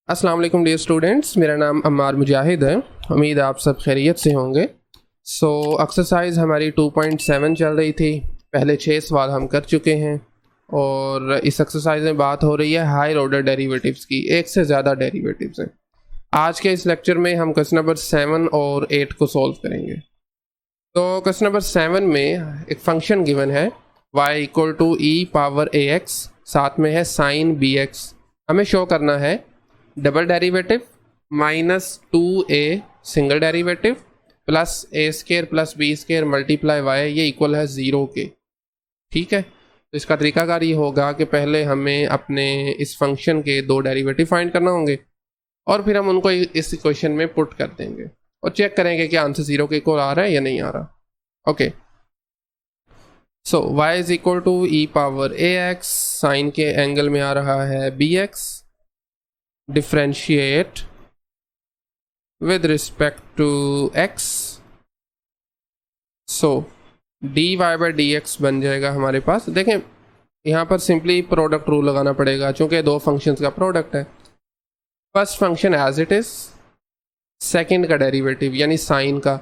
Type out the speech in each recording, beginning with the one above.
अस्सलाम वालेकुम dear students, मेरा नाम अम्मार मुजाहिद है। उम्मीद है आप सब खैरियत से होंगे। एक्सरसाइज हमारी 2.7 चल रही थी। पहले 6 सवाल हम कर चुके हैं और इस एक्सरसाइज में बात हो रही है हायर ऑर्डर डेरिवेटिव्स की। एक से ज़्यादा डेरिवेटिव्स हैं। आज के इस लेक्चर में हम क्वेश्चन नंबर 7 और 8 को सॉल्व करेंगे। तो क्वेश्चन नंबर 7 में एक फंक्शन गिवन है y equal to e power a x, साथ में है साइन बी एक्स। हमें शो करना है double derivative minus 2a single derivative plus a square plus b square multiply y, ये इक्वल है 0 के। ठीक है, तो इसका तरीकाकार ये होगा कि पहले हमें अपने इस फंक्शन के दो डेरिवेटिव फाइंड करना होंगे और फिर हम उनको इस इक्वेशन में पुट कर देंगे और चेक करेंगे कि आंसर 0 के इक्वल आ रहा है या नहीं आ रहा। Okay, so y is equal to e power a x, sine के एंगल में आ रहा है b x, differentiate with respect to x, so dy by dx बन जाएगा हमारे पास। देखें यहाँ पर सिंपली प्रोडक्ट रूल लगाना पड़ेगा चूंकि दो फंक्शंस का प्रोडक्ट है। First function as it is, second का डेरिवेटिव यानी साइन का,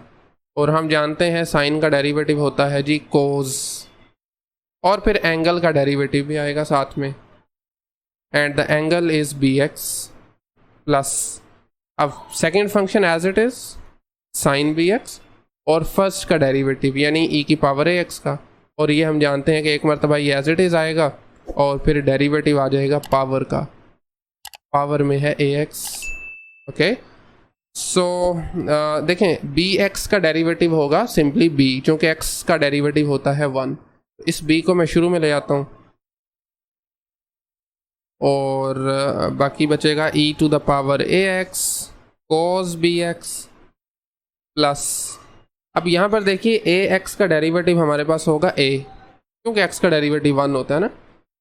और हम जानते हैं साइन का डेरिवेटिव होता है जी कोस, और फिर एंगल का डेरिवेटिव भी आएगा साथ में, and the angle is b x plus, अब second function as it is sine b x और फर्स्ट का डेरिवेटिव यानी ई की पावर ए एक्स का, और ये हम जानते हैं कि एक मरतबा ये एज इट इज आएगा और फिर डेरिवेटिव आ जाएगा पावर का, पावर में है ए एक्स। ओके, सो देखें बी एक्स का डेरिवेटिव होगा सिंपली बी, क्योंकि एक्स का डेरिवेटिव होता है 1। इस बी को मैं शुरू में ले आता हूँ और बाकी बचेगा e to the power a x cos b x plus, अब यहाँ पर देखिए ए एक्स का डेरिवेटिव हमारे पास होगा ए, क्योंकि एक्स का डेरिवेटिव 1 होता है ना।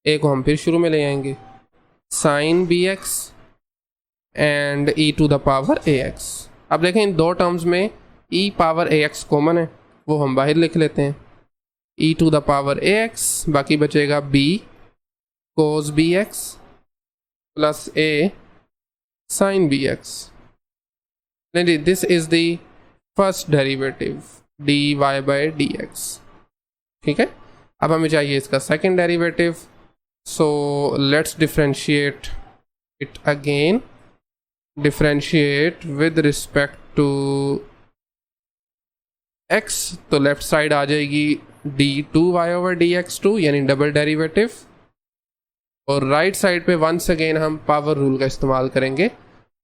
ए को हम फिर शुरू में ले आएंगे, sine b x and e to the power a x. अब देखें इन दो टर्म्स में e power a x common है, वो हम बाहर लिख लेते हैं, e to the power a x, बाकी बचेगा b cos b x plus a sine b x. This is the first derivative dy by d x. ठीक है, अब हमें चाहिए इसका second derivative, so let's differentiate it again, differentiate with respect to x, तो left side आ जाएगी d2y over dx2 यानी डबल डेरिवेटिव, और राइट साइड पे वंस अगेन हम पावर रूल का इस्तेमाल करेंगे।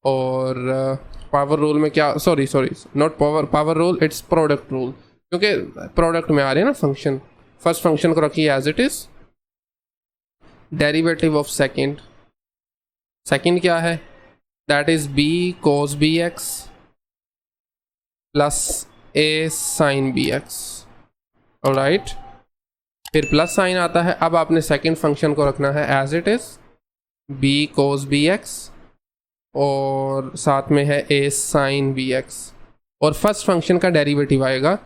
और पावर रूल में क्या, sorry not power rule, it's product rule, क्योंकि प्रोडक्ट में आ रहे हैं ना फंक्शन। फर्स्ट फंक्शन को रखिए as it is, derivative of second क्या है, that is b cos b x plus a sine b x. Alright, फिर प्लस साइन आता है। अब आपने सेकंड फंक्शन को रखना है as it is, b cos b x और साथ में है ए साइन बी एक्स, और फर्स्ट फंक्शन का डेरिवेटिव आएगा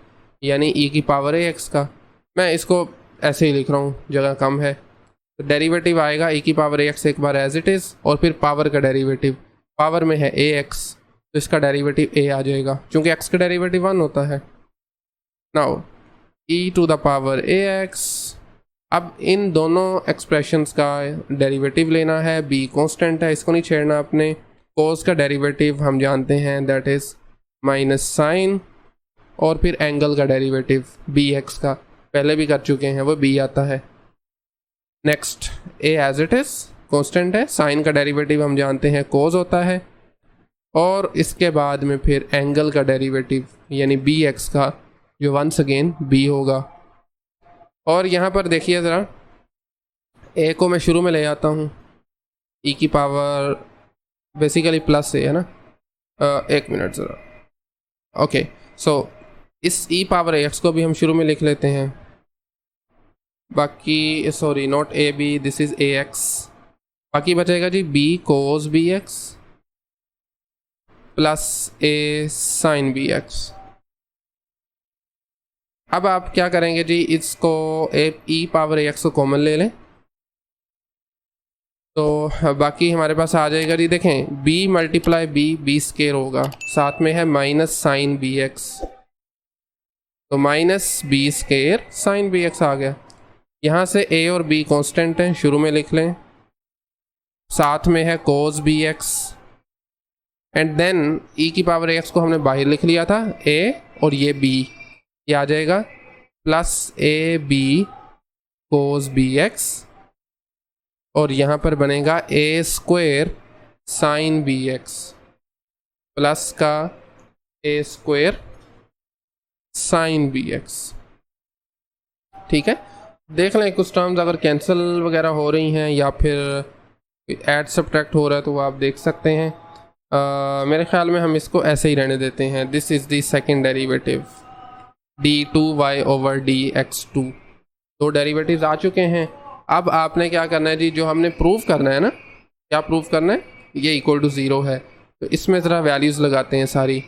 यानी ई की पावर ए एक्स का। मैं इसको ऐसे ही लिख रहा हूँ, जगह कम है, तो डेरिवेटिव आएगा ई की पावर ए एक्स एक बार एज इट इज़, और फिर पावर का डेरिवेटिव, पावर में है ए एक्स तो इसका डेरिवेटिव ए आ जाएगा, क्योंकि एक्स का डेरिवेटिव 1 होता है। Now e to the power a x, अब इन दोनों एक्सप्रेशंस का डेरिवेटिव लेना है, बी कांस्टेंट है इसको नहीं छेड़ना आपने। कोस का डेरिवेटिव हम जानते हैं दैट इज माइनस साइन, और फिर एंगल का डेरिवेटिव बी एक्स का पहले भी कर चुके हैं, वो बी आता है। Next a as it is constant है, साइन का डेरिवेटिव हम जानते हैं कोस होता है, और इसके बाद में फिर एंगल का डेरिवेटिव यानी बी एक्स का, जो वंस अगेन बी होगा। और यहाँ पर देखिए ज़रा, ए को मैं शुरू में ले आता हूँ, ई की पावर बेसिकली प्लस ए है ना, एक मिनट ज़रा। ओके, सो इस ई पावर ए एक्स को भी हम शुरू में लिख लेते हैं, बाकी sorry not a b, this is a x, बाकी बचेगा जी b cos b x plus a sine b x. अब आप क्या करेंगे जी, इसको ई पावर ए एक्स को कॉमन ले लें, तो बाकी हमारे पास आ जाएगा जी, देखें b मल्टीप्लाई बी स्केयर होगा, साथ में है माइनस साइन बी एक्स, तो minus b square sine b x आ गया। यहाँ से a और b कांस्टेंट हैं, शुरू में लिख लें, साथ में है cos b x, and then e की पावर एक्स को हमने बाहर लिख लिया था, a और ये b, ये आ जाएगा plus a b cos b x, और यहाँ पर बनेगा a square sine b x plus का a square sine b x. ठीक है, देख लें कुछ टर्म्स अगर कैंसिल वगैरह हो रही हैं या फिर ऐड सब्ट्रैक्ट हो रहा है तो वो आप देख सकते हैं। मेरे ख्याल में हम इसको ऐसे ही रहने देते हैं। This is the second derivative d2y over dx2। दो डेरिवेटिव्स आ चुके हैं। अब आपने क्या करना है जी, जो हमने प्रूव करना है ना, क्या प्रूव करना है, ये इक्वल टू 0 है, तो इसमें ज़रा वैल्यूज़ लगाते हैं सारी।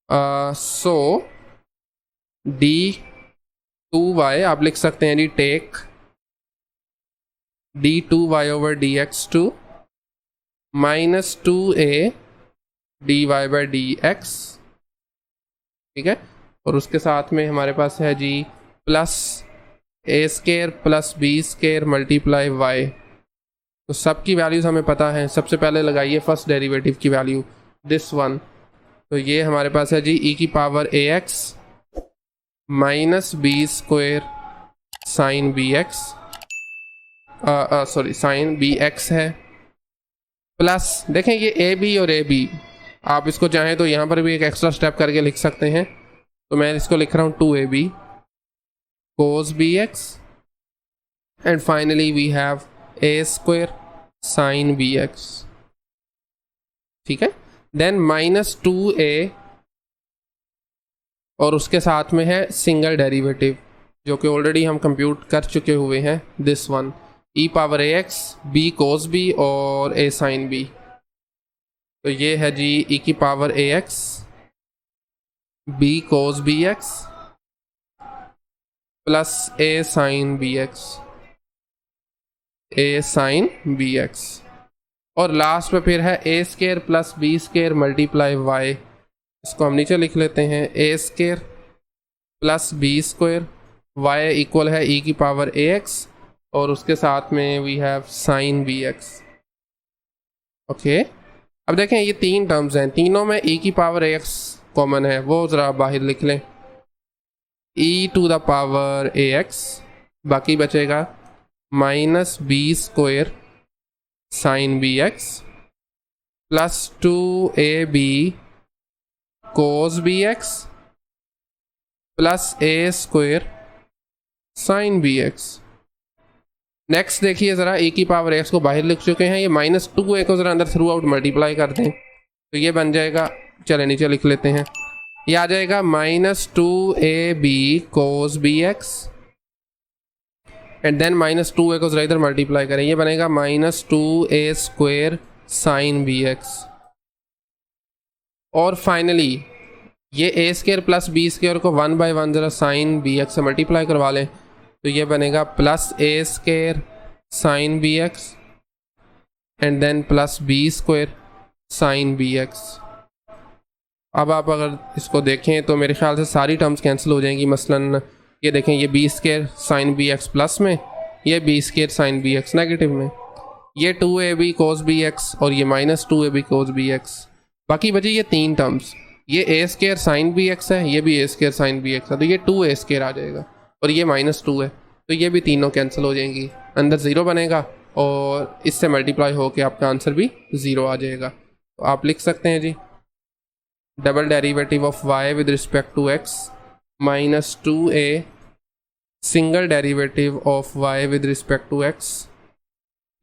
सो d2y आप लिख सकते हैं जी, take d2y over dx2 minus 2a dy by dx। ठीक है, और उसके साथ में हमारे पास है जी plus a square plus b square multiply y. तो सब की वैल्यूज़ हमें पता है। सबसे पहले लगाइए फर्स्ट डेरिवेटिव की वैल्यू, दिस वन, तो ये हमारे पास है जी ई की power a x minus b square sine b x, sorry sine b x है, प्लस देखें ये ए बी और ए बी, आप इसको चाहें तो यहाँ पर भी एक एक्स्ट्रा स्टेप करके लिख सकते हैं, तो मैं इसको लिख रहा हूँ 2ab cos bx, and finally we have a square sin bx। ठीक है, देन माइनस 2a और उसके साथ में है सिंगल डेरिवेटिव जो कि ऑलरेडी हम कंप्यूट कर चुके हुए हैं, this one e power a x b cos b और a साइन बी। तो ये है जी e की power a x b cos b x plus a sine b x, a sine b x, और लास्ट में फिर है a square plus b square multiply y. इसको हम नीचे लिख लेते हैं, a square plus b square, y equal है ई की पावर ए एक्स और उसके साथ में we have sine b x. Okay, अब देखें ये तीन टर्म्स हैं, तीनों में ई की पावर ए एक्स कॉमन है, वो ज़रा बाहर लिख लें, e to the power a x, बाकी बचेगा minus b square sine b x plus 2ab cos b x plus a square sine b x. Next देखिए ज़रा, ए की पावर एक्स को बाहर लिख चुके हैं, ये माइनस 2a को ज़रा अंदर थ्रू आउट मल्टीप्लाई कर दें तो ये बन जाएगा, चले नीचे लिख लेते हैं, ये आ जाएगा minus 2ab cos b x and then minus 2a को ज़रा इधर मल्टीप्लाई करें, ये बनेगा minus 2a square sine b x, और फाइनली ये a square plus b square को 1 बाई 1 ज़रा साइन बी एक्स से मल्टीप्लाई करवा लें तो ये बनेगा plus a square sine b x and then plus b square sine b x. अब आप अगर इसको देखें तो मेरे ख्याल से सारी टर्म्स कैंसिल हो जाएंगी। मसलन ये देखें, ये b square sine b x plus में, ये b square sine b x negative में, ये 2ab कोस बी एक्स और ये minus 2ab cos b x, बाकी बची ये तीन टर्म्स, ये ए स्क्वेयर साइन बी एक्स है, ये भी ए स्क्वेयर साइन बी एक्स है, तो ये 2a स्क्वेयर आ जाएगा और ये माइनस 2 है, तो ये भी तीनों कैंसिल हो जाएंगी, अंदर 0 बनेगा और इससे मल्टीप्लाई होकर आपका आंसर भी 0 आ जाएगा। तो आप लिख सकते हैं जी, double derivative of y with respect to x minus 2a single derivative of y with respect to x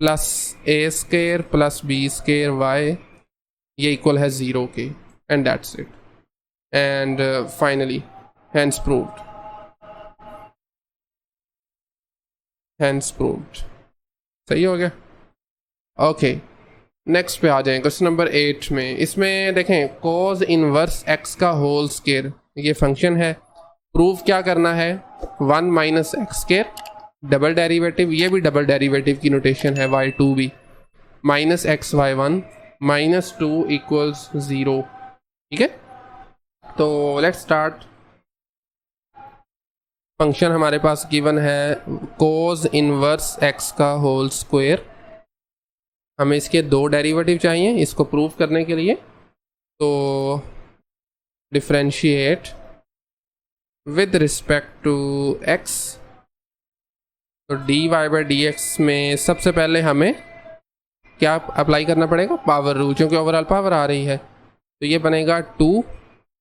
plus a square plus b square y, ये इक्वल है 0 के, and that's it, and finally hence proved, hence proved. सही हो गया। Okay, next पे आ जाएं, question number 8 में। इसमें देखें कोस इनवर्स x का होल स्क्वायर, ये फंक्शन है, प्रूव क्या करना है, 1 minus x square double derivative, ये भी डबल डेरिवेटिव की नोटेशन है, y2 भी minus x y one minus two equals 0। ठीक है, तो लेट्स स्टार्ट। फंक्शन हमारे पास गिवन है कोस इनवर्स एक्स का होल स्क्वायर। हमें इसके दो डेरिवेटिव चाहिए इसको प्रूव करने के लिए। तो differentiate with respect to x, तो d y by d x में सबसे पहले हमें क्या अप्लाई करना पड़ेगा, पावर रूल, क्योंकि ओवरऑल पावर आ रही है। तो ये बनेगा 2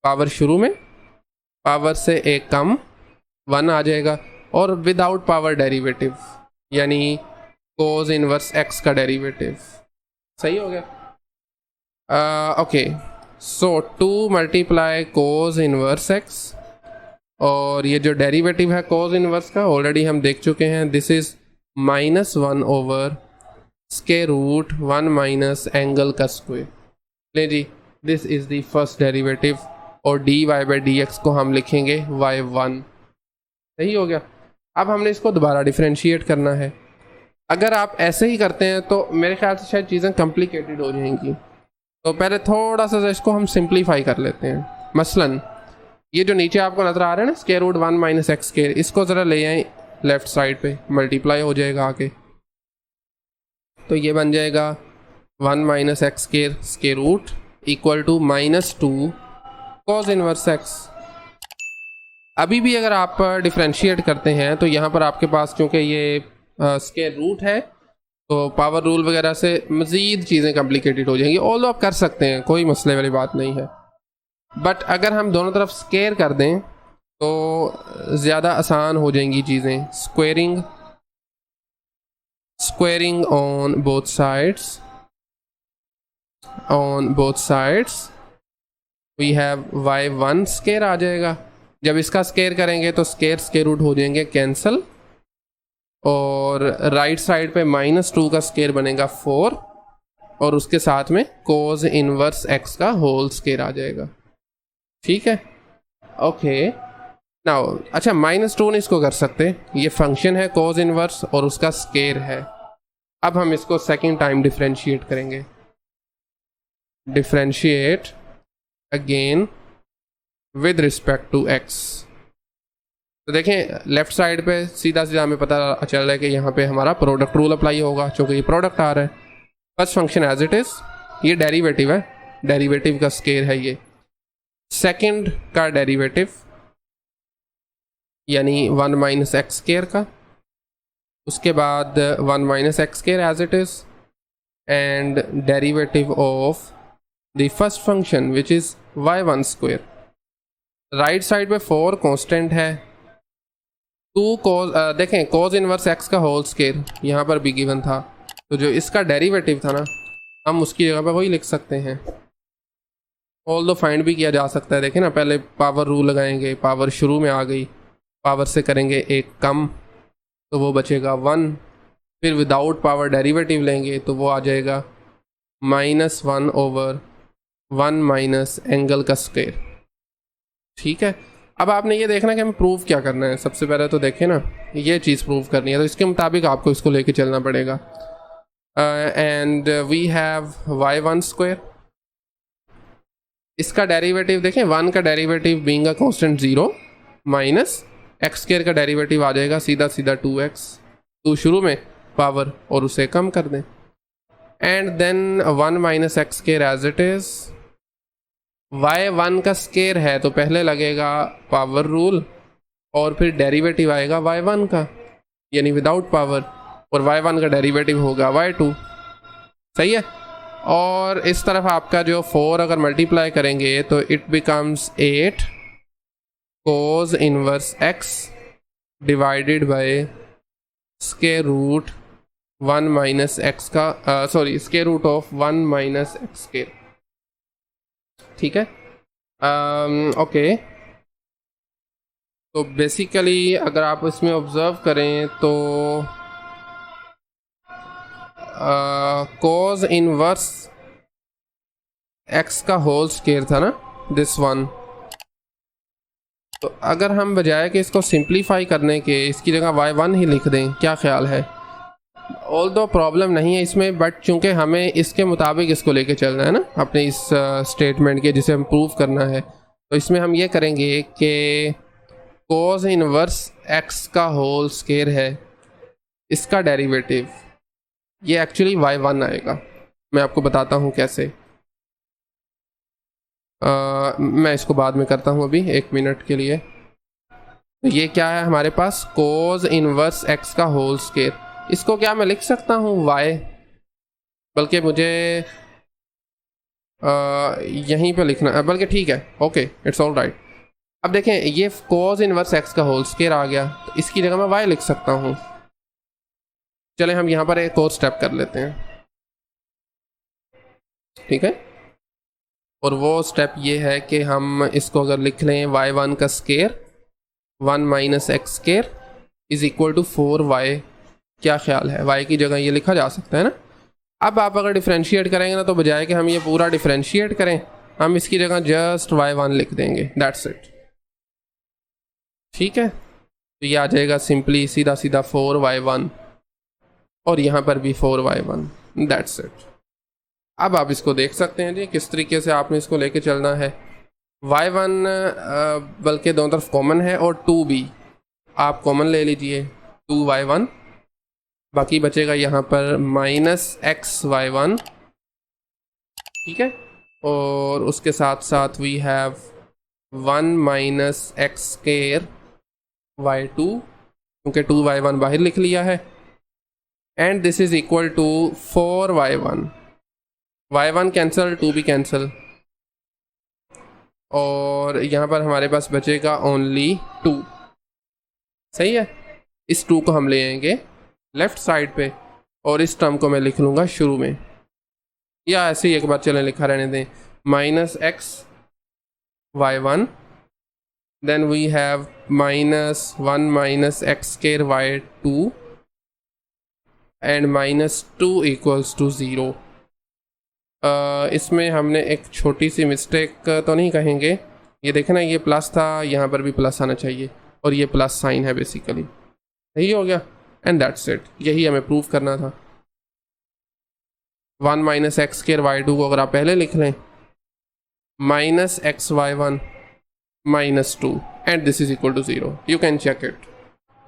पावर शुरू में, पावर से एक कम 1 आ जाएगा, और विदाउट पावर डेरिवेटिव यानी कोस इनवर्स एक्स का डेरिवेटिव। सही हो गया। ओके, सो 2 मल्टीप्लाई कोस इनवर्स एक्स, और ये जो डेरिवेटिव है कोस इनवर्स का ऑलरेडी हम देख चुके हैं, this is -1 over square root 1 minus angle का स्क्वायर। ले जी, this is the first derivative, और d y by d x को हम लिखेंगे y1। सही हो गया। अब हमने इसको दोबारा डिफरेंशिएट करना है। अगर आप ऐसे ही करते हैं तो मेरे ख्याल से शायद चीज़ें कॉम्प्लिकेटेड हो जाएंगी, तो पहले थोड़ा सा इसको हम सिंप्लीफाई कर लेते हैं। मसलन ये जो नीचे आपको नजर आ रहा है ना square root 1 minus x square, इसको ज़रा ले आए लेफ्ट साइड पे, मल्टीप्लाई हो जाएगा आके, तो ये बन जाएगा 1 minus x square square root equal to -2 cos inverse x. अभी भी अगर आप डिफरेंशिएट करते हैं तो यहाँ पर आपके पास क्योंकि ये स्क्वायर रूट है, तो पावर रूल वगैरह से मज़ीद चीज़ें कॉम्प्लिकेटेड हो जाएंगी। ऑल्दो आप कर सकते हैं, कोई मसले वाली बात नहीं है, बट अगर हम दोनों तरफ स्क्वायर कर दें तो ज़्यादा आसान हो जाएंगी चीज़ें। Squaring on both sides we have y1 square आ जाएगा। जब इसका स्क्वायर करेंगे तो स्क्वायर रूट हो जाएंगे कैंसिल, और राइट साइड पे -2 का स्क्वायर बनेगा 4, और उसके साथ में कोस इनवर्स एक्स का होल स्क्वायर आ जाएगा। ठीक है, ओके नाउ, अच्छा -2 नहीं इसको कर सकते, ये फंक्शन है कोस इनवर्स और उसका स्क्वायर है। अब हम इसको सेकंड टाइम डिफरेंशिएट करेंगे। Differentiate again with respect to x. तो देखें लेफ्ट साइड पे सीधा सीधा हमें पता चल रहा है कि यहाँ पे हमारा प्रोडक्ट रूल अप्लाई होगा, क्योंकि ये प्रोडक्ट आ रहा है। First function as it is, ये डेरिवेटिव है, डेरिवेटिव का स्क्वायर है ये। सेकंड का डेरिवेटिव यानी 1 माइनस एक्स स्क्वायर का, उसके बाद 1 minus x square as it is, and derivative of the first function which is y1 square. Right side पे 4 कांस्टेंट है, 2 कोस, देखें कोस इनवर्स एक्स का होल स्क्वायर यहाँ पर भी गिवन था, तो जो इसका डेरिवेटिव था ना हम उसकी जगह पे वही लिख सकते हैं। ऑल्दो फाइंड भी किया जा सकता है। देखें ना, पहले पावर रूल लगाएंगे, पावर शुरू में आ गई, पावर से करेंगे एक कम तो वो बचेगा 1, फिर विदाउट पावर डेरिवेटिव लेंगे तो वो आ जाएगा -1 ओवर 1 माइनस एंगल का स्क्वायर। ठीक है, अब आपने ये देखना कि हमें प्रूव क्या करना है। सबसे पहले तो देखें ना, ये चीज़ प्रूव करनी है, तो इसके मुताबिक आपको इसको लेके चलना पड़ेगा। And we have y1 square, इसका डेरिवेटिव देखें, 1 का derivative being a constant 0 minus x square का डेरिवेटिव आ जाएगा सीधा सीधा 2x, 2 शुरू में पावर और उसे कम कर दें, and then 1 minus x square as it is. y1 का स्क्वायर है तो पहले लगेगा पावर रूल, और फिर डेरिवेटिव आएगा y1 का यानी विदाउट पावर, और y1 का डेरिवेटिव होगा y2। सही है, और इस तरफ आपका जो 4 अगर मल्टीप्लाई करेंगे तो it becomes 8 cos inverse x divided by square root 1 minus x का, sorry square root of 1 minus x square. ठीक है, ओके, तो बेसिकली अगर आप इसमें ऑब्जर्व करें तो कोस इनवर्स एक्स का होल स्क्वायर था ना, दिस वन, तो अगर हम बजाय कि इसको सिंप्लीफाई करने के इसकी जगह y1 ही लिख दें, क्या ख्याल है? ऑल दो प्रॉब्लम नहीं है इसमें, बट चूंकि हमें इसके मुताबिक इसको लेके चलना है ना अपने इस स्टेटमेंट के, जिसे हम प्रूव करना है, तो इसमें हम ये करेंगे कि कोस इनवर्स x का होल स्क्वायर है, इसका डेरिवेटिव ये एक्चुअली y1 आएगा। मैं आपको बताता हूँ कैसे। मैं इसको बाद में करता हूँ, अभी 1 मिनट के लिए। तो ये क्या है हमारे पास, कोस इनवर्स x का होल स्क्वायर। इसको क्या मैं लिख सकता हूँ y, बल्कि मुझे यहीं पे लिखना है, बल्कि ठीक है, ओके इट्स ऑल राइट। अब देखें ये कोस इनवर्स x का होल स्क्वायर आ गया, तो इसकी जगह मैं y लिख सकता हूँ। चले हम यहाँ पर एक और स्टेप कर लेते हैं, ठीक है। और वो स्टेप ये है कि हम इसको अगर लिख लें y1 का square 1 minus x square is equal to 4y। क्या ख्याल है, y की जगह ये लिखा जा सकता है ना। अब आप अगर डिफ्रेंशिएट करेंगे ना, तो बजाय कि हम ये पूरा डिफ्रेंशिएट करें, हम इसकी जगह जस्ट y1 लिख देंगे, दैट्स इट, ठीक है। तो ये आ जाएगा सिंपली सीधा सीधा 4y1, और यहाँ पर भी 4y1, दैट्स इट। अब आप इसको देख सकते हैं जी किस तरीके से आपने इसको लेके चलना है। y1 बल्कि दोनों तरफ कॉमन है, और 2b आप कॉमन ले लीजिए, 2y1, बाकी बचेगा यहाँ पर माइनस xy1, ठीक है। और उसके साथ साथ we have 1 minus x square y2, क्योंकि 2y1 बाहर लिख लिया है, and this is equal to 4y1। y1 cancel, 2b cancel, और यहाँ पर हमारे पास बचेगा ओनली 2, सही है। इस 2 को हम ले आएंगे लेफ्ट साइड पे, और इस टर्म को मैं लिख लूँगा शुरू में, या ऐसे ही एक बार चलें लिखा रहने दें, minus x y1, then we have minus 1 minus x square y2, and minus 2 equals to 0। इसमें हमने एक छोटी सी मिस्टेक तो नहीं कहेंगे, ये देखें ना, ये प्लस था, यहाँ पर भी प्लस आना चाहिए, और ये प्लस साइन है बेसिकली, सही हो गया, एंड दैट्स इट। यही हमें प्रूव करना था। 1 माइनस एक्स स्क्वायर y2 को अगर आप पहले लिख लें, minus x y1 minus 2, and this is equal to 0, you can check it,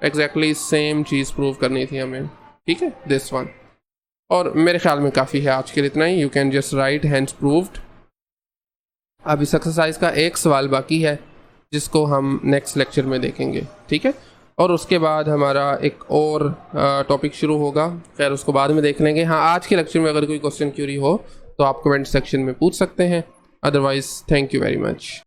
exactly same चीज़ प्रूव करनी थी हमें, ठीक है, दिस वन। और मेरे ख्याल में काफ़ी है आज के लिए इतना ही, you can just write hence proved. अब इस एक्सरसाइज का एक सवाल बाकी है जिसको हम नेक्स्ट लेक्चर में देखेंगे, ठीक है। और उसके बाद हमारा एक और टॉपिक शुरू होगा, खैर उसको बाद में देख लेंगे। हाँ, आज के लेक्चर में अगर कोई क्वेश्चन क्यूरी हो तो आप कमेंट सेक्शन में पूछ सकते हैं, otherwise thank you very much.